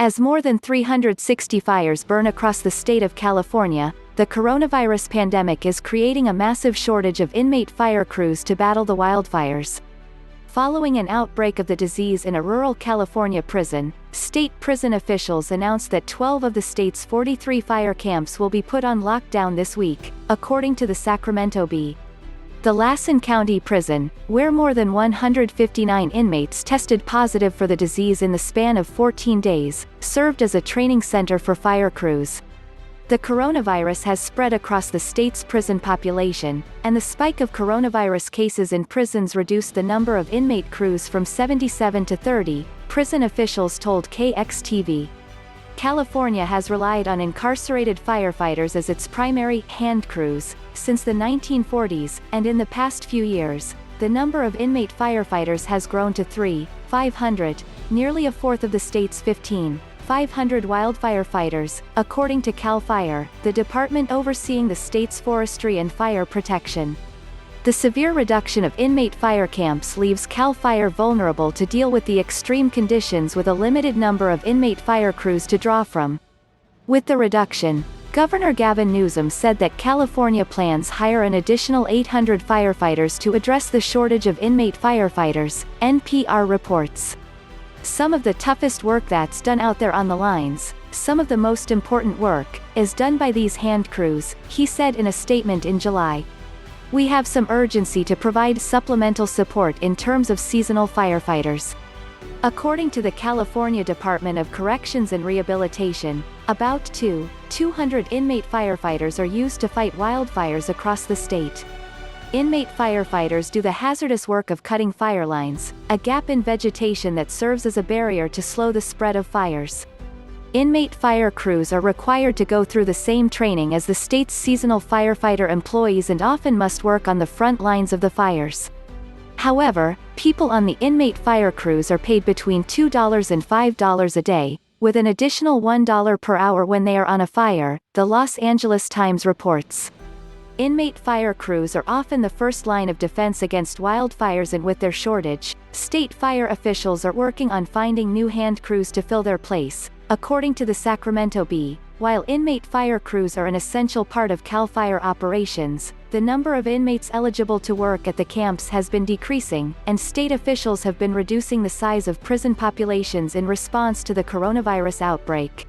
As more than 360 fires burn across the state of California, the coronavirus pandemic is creating a massive shortage of inmate fire crews to battle the wildfires. Following an outbreak of the disease in a rural California prison, state prison officials announced that 12 of the state's 43 fire camps will be put on lockdown this week, according to the Sacramento Bee. The Lassen County prison, where more than 159 inmates tested positive for the disease in the span of 14 days, served as a training center for fire crews. The coronavirus has spread across the state's prison population, and the spike of coronavirus cases in prisons reduced the number of inmate crews from 77 to 30, prison officials told KXTV. California has relied on incarcerated firefighters as its primary hand crews since the 1940s, and in the past few years, the number of inmate firefighters has grown to 3,500, nearly a fourth of the state's 15,500 wildfire fighters, according to CAL FIRE, the department overseeing the state's forestry and fire protection. The severe reduction of inmate fire camps leaves CAL FIRE vulnerable to deal with the extreme conditions with a limited number of inmate fire crews to draw from. With the reduction, Governor Gavin Newsom said that California plans hire an additional 800 firefighters to address the shortage of inmate firefighters, NPR reports. Some of the toughest work that's done out there on the lines, some of the most important work, is done by these hand crews, he said in a statement in July. We have some urgency to provide supplemental support in terms of seasonal firefighters. According to the California Department of Corrections and Rehabilitation, about 200 inmate firefighters are used to fight wildfires across the state. Inmate firefighters do the hazardous work of cutting firelines, a gap in vegetation that serves as a barrier to slow the spread of fires. Inmate fire crews are required to go through the same training as the state's seasonal firefighter employees and often must work on the front lines of the fires. However, people on the inmate fire crews are paid between $2 and $5 a day, with an additional $1 per hour when they are on a fire, the Los Angeles Times reports. Inmate fire crews are often the first line of defense against wildfires, and with their shortage, state fire officials are working on finding new hand crews to fill their place. According to the Sacramento Bee, while inmate fire crews are an essential part of CAL FIRE operations, the number of inmates eligible to work at the camps has been decreasing, and state officials have been reducing the size of prison populations in response to the coronavirus outbreak.